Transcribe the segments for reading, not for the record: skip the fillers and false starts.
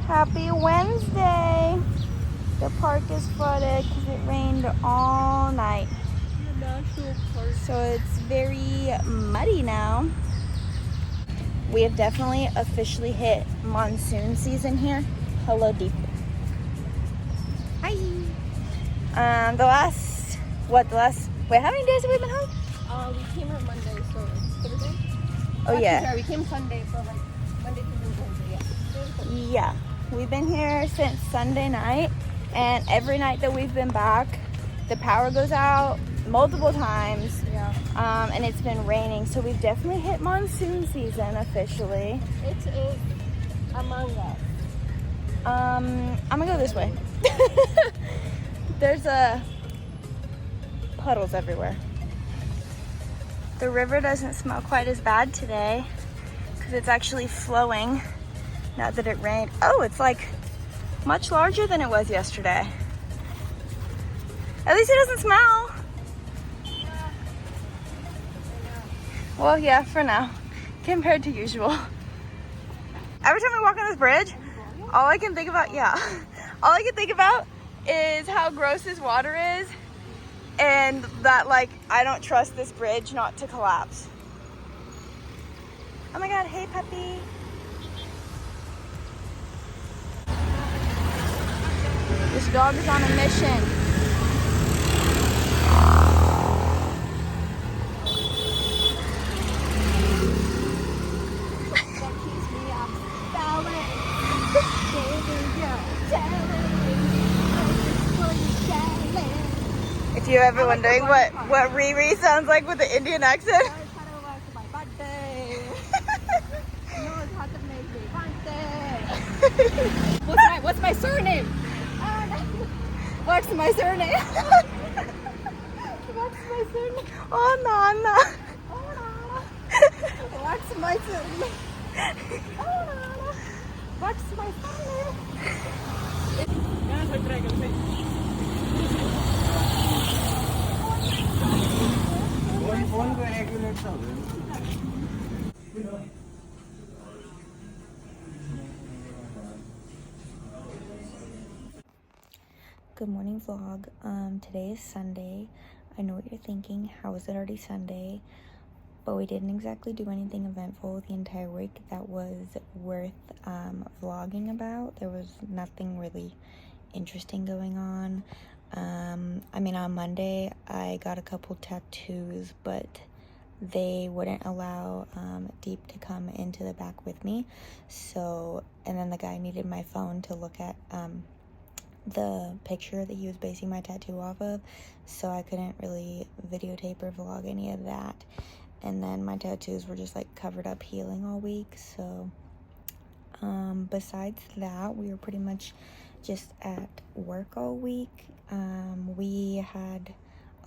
Happy Wednesday. The park is flooded because it rained all night. So it's very muddy now. We have definitely officially hit monsoon season here. Hello, deep. Hi. Wait, how many days have we been home? We came on Monday, so it's Thursday. Oh, yeah. Sorry, we came Sunday, so like Monday, Tuesday, Wednesday, yeah. Yeah. We've been here since Sunday night, and every night that we've been back, the power goes out multiple times. Yeah. And it's been raining, so we've definitely hit monsoon season officially. It is Among Us. I'm gonna go this way. There's puddles everywhere. The river doesn't smell quite as bad today because it's actually flowing now that it rained. Oh, it's like much larger than it was yesterday. At least it doesn't smell. Well, yeah, for now, compared to usual. Every time we walk on this bridge, all I can think about is how gross this water is, and that, like, I don't trust this bridge not to collapse. Oh my God, hey puppy. This dog is on a mission. If you're ever wondering what Riri sounds like with the Indian accent. What's my surname? What's my surname? What's my surname? Oh, Nana. What's my surname? What's my Good morning vlog. Today is Sunday. I know what you're thinking. How is it already Sunday? But we didn't exactly do anything eventful the entire week that was worth vlogging about. There was nothing really interesting going on. I mean, on Monday I got a couple tattoos, but they wouldn't allow Deep to come into the back with me. So, and then the guy needed my phone to look at the picture that he was basing my tattoo off of, so I couldn't really videotape or vlog any of that. And then my tattoos were just like covered up healing all week. So besides that, we were pretty much just at work all week. We had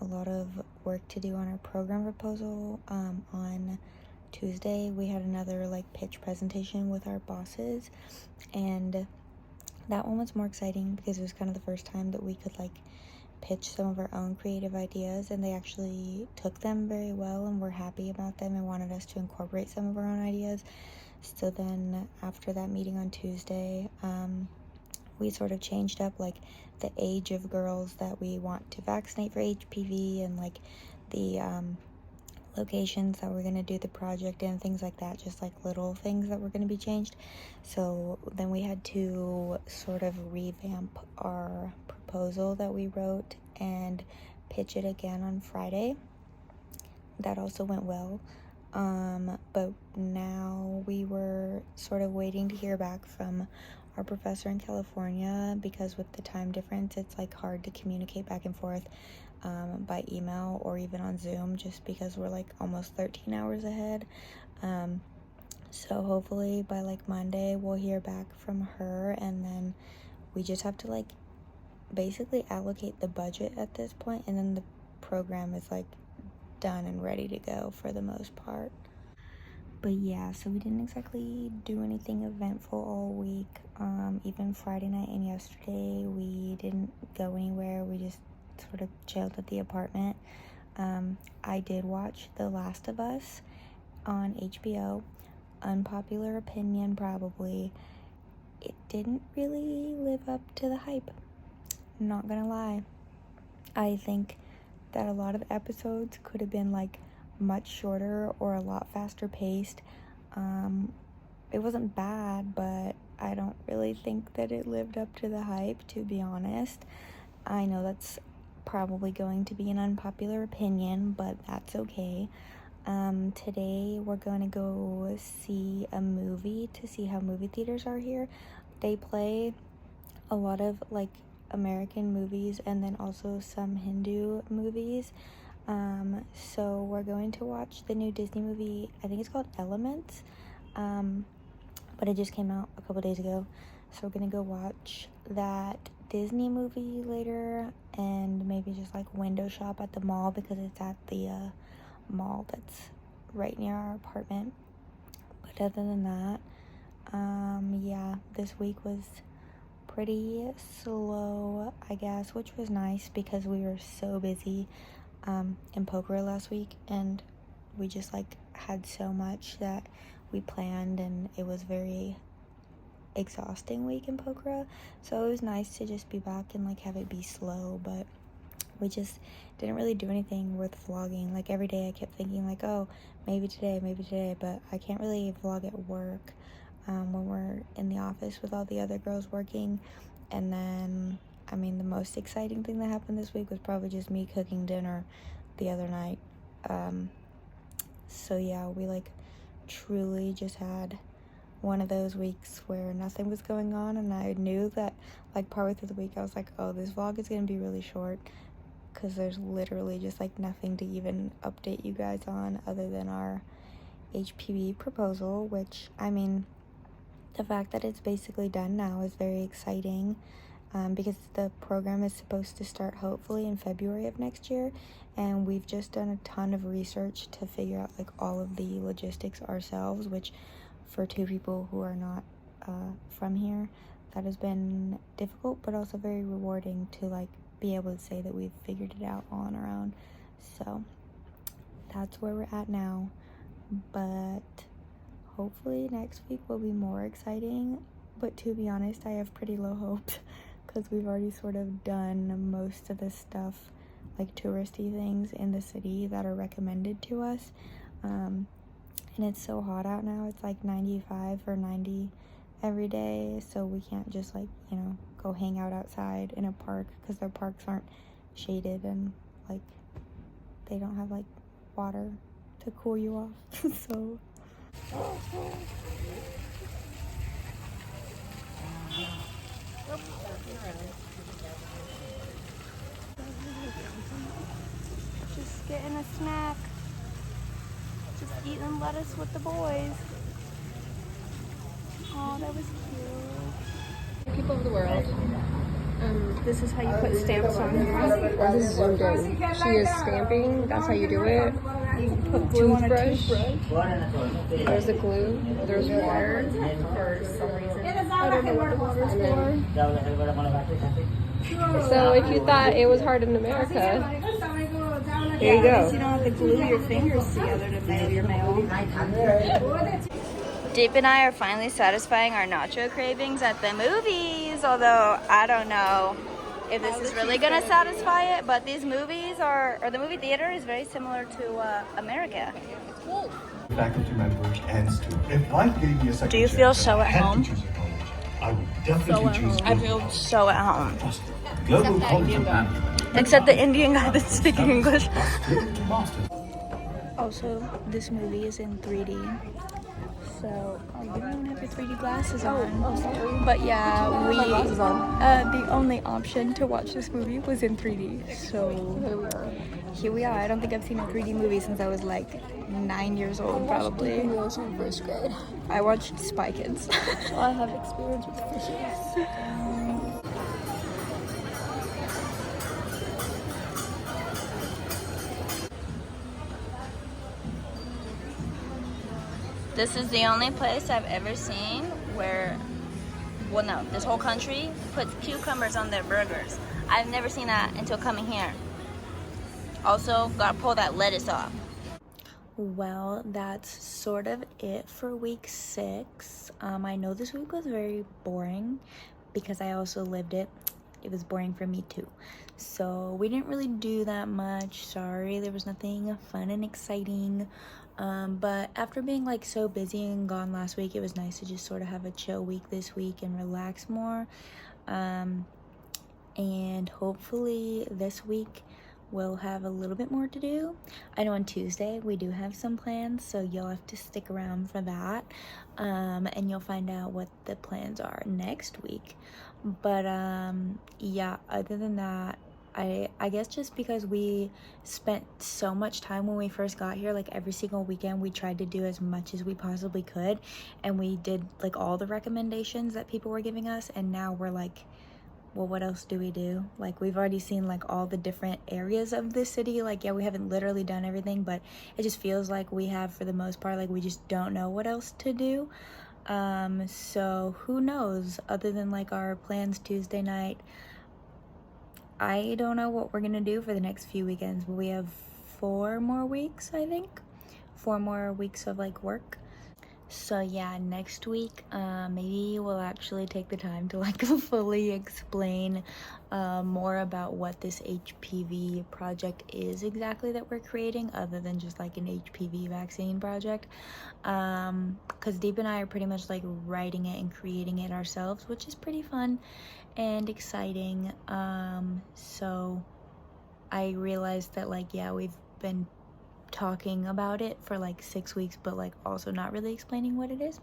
a lot of work to do on our program proposal. On Tuesday we had another like pitch presentation with our bosses, and that one was more exciting because it was kind of the first time that we could like pitch some of our own creative ideas, and they actually took them very well and were happy about them and wanted us to incorporate some of our own ideas. So then after that meeting on Tuesday, we sort of changed up like the age of girls that we want to vaccinate for HPV, and like the locations that we're going to do the project in, things like that, just like little things that were going to be changed. So then we had to sort of revamp our proposal that we wrote and pitch it again on Friday. That also went well. But now we were sort of waiting to hear back from our professor in California, because with the time difference it's like hard to communicate back and forth by email or even on Zoom, just because we're like almost 13 hours ahead. So hopefully by like Monday we'll hear back from her, and then we just have to like basically allocate the budget at this point, and then the program is like done and ready to go for the most part. But yeah, so we didn't exactly do anything eventful all week. Even Friday night and yesterday we didn't go anywhere. We just sort of chilled at the apartment. I did watch The Last of Us on HBO. Unpopular opinion, probably. It didn't really live up to the hype. Not gonna lie. I think that a lot of episodes could have been like much shorter or a lot faster paced. It wasn't bad, but I don't really think that it lived up to the hype, to be honest. I know that's probably going to be an unpopular opinion, but that's okay. Today we're going to go see a movie to see how movie theaters are here. They play a lot of like American movies and then also some Hindu movies. So we're going to watch the new Disney movie. I think it's called Elements. But it just came out a couple days ago. So we're gonna go watch that Disney movie later and maybe just like window shop at the mall because it's at the mall that's right near our apartment. But other than that, yeah, this week was pretty slow, I guess, which was nice because we were so busy in Poker last week, and we just like had so much that we planned, and it was very exhausting week in Poker. So it was nice to just be back and like have it be slow, but we just didn't really do anything worth vlogging. Like every day I kept thinking like, oh, maybe today, but I can't really vlog at work when we're in the office with all the other girls working. And then, I mean, the most exciting thing that happened this week was probably just me cooking dinner the other night. So yeah, we like truly just had one of those weeks where nothing was going on, and I knew that like partway through the week I was like, oh, this vlog is gonna be really short because there's literally just like nothing to even update you guys on other than our HPB proposal, which, I mean, the fact that it's basically done now is very exciting, because the program is supposed to start hopefully in February of next year, and we've just done a ton of research to figure out like all of the logistics ourselves, which for two people who are not from here, that has been difficult but also very rewarding to like be able to say that we've figured it out on our own. So that's where we're at now, but hopefully next week will be more exciting. But to be honest, I have pretty low hopes because we've already sort of done most of the stuff, like touristy things in the city that are recommended to us. And it's so hot out now. It's like 95 or 90 every day, so we can't just like, you know, go hang out outside in a park because their parks aren't shaded and like they don't have like water to cool you off. So just getting a snack, just eating lettuce with the boys. Oh, that was cute. People of the world. This is how you put stamps on here. Oh, this is zoomed in. She is stamping. That's how you do it. You put glue on a toothbrush. There's the glue. There's water for some reason. I don't know what the water's for. So if you thought it was hard in America, there you At least you go. don't have to glue your fingers together to mail your mail. Deep and I are finally satisfying our nacho cravings at the movies, although I don't know if this is really gonna satisfy it, but these movies or the movie theater is very similar to America. Faculty members and students. If life gave me a second Do you chance feel and so I at had to home? choose a college, I would definitely choose I feel so at home. Global College of Management. Except the Indian guy that's speaking English. Masters. Also, this movie is in 3D. So, oh, you don't have your 3D glasses on. Oh, sorry. But yeah, we glasses on. the only option to watch this movie was in 3D. So Here we are. here we are. I don't think I've seen a 3D movie since I was like 9 years old, probably. I was in first grade. I watched Spy Kids. I have experience with fishes. This is the only place I've ever seen where, well, no, this whole country puts cucumbers on their burgers. I've never seen that until coming here. Also, gotta pull that lettuce off. Well, that's sort of it for week 6. I know this week was very boring because I also lived it. It was boring for me too. So we didn't really do that much. Sorry, there was nothing fun and exciting. But after being like so busy and gone last week, it was nice to just sort of have a chill week this week and relax more. And hopefully this week we'll have a little bit more to do. I know on Tuesday we do have some plans, so you'll have to stick around for that, and you'll find out what the plans are next week. But yeah, other than that, I guess just because we spent so much time when we first got here, like every single weekend we tried to do as much as we possibly could, and we did like all the recommendations that people were giving us, and now we're like, well, what else do we do? Like, we've already seen like all the different areas of the city. Like, yeah, we haven't literally done everything, but it just feels like we have for the most part. Like, we just don't know what else to do. So who knows? Other than like our plans Tuesday night, I don't know what we're gonna do for the next few weekends. But we have 4 more weeks, I think. 4 more weeks of like work. So yeah, next week maybe we'll actually take the time to like fully explain more about what this HPV project is exactly that we're creating, other than just like an HPV vaccine project, because Deep and I are pretty much like writing it and creating it ourselves, which is pretty fun and exciting. So I realized that like, yeah, we've been talking about it for like 6 weeks, but like also not really explaining what it is.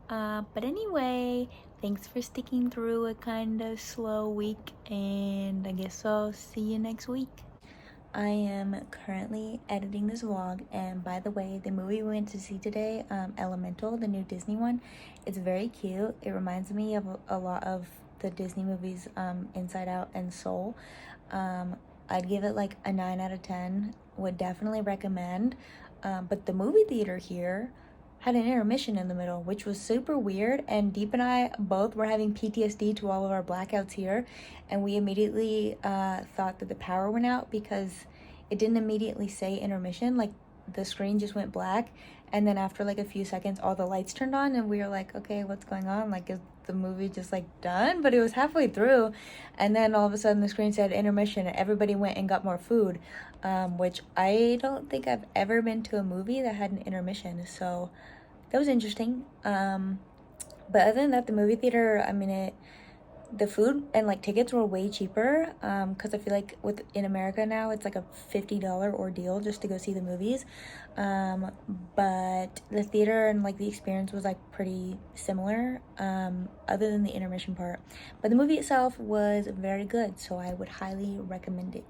But anyway, thanks for sticking through a kind of slow week, and I guess I'll see you next week. I am currently editing this vlog, and by the way, the movie we went to see today, Elemental, the new Disney one, it's very cute. It reminds me of a lot of the Disney movies, Inside Out and Soul. I'd give it like a 9 out of 10. Would definitely recommend. But the movie theater here had an intermission in the middle, which was super weird. And Deep and I both were having PTSD to all of our blackouts here. And we immediately thought that the power went out because it didn't immediately say intermission. Like, the screen just went black. And then after like a few seconds, all the lights turned on. And we were like, okay, what's going on? Like, is the movie just like done? But it was halfway through. And then all of a sudden the screen said intermission, and everybody went and got more food. Which I don't think I've ever been to a movie that had an intermission. So that was interesting. But other than that, the movie theater, I mean, the food and like tickets were way cheaper, because I feel like in America now it's like a $50 ordeal just to go see the movies. But the theater and like the experience was like pretty similar, other than the intermission part. But the movie itself was very good, so I would highly recommend it.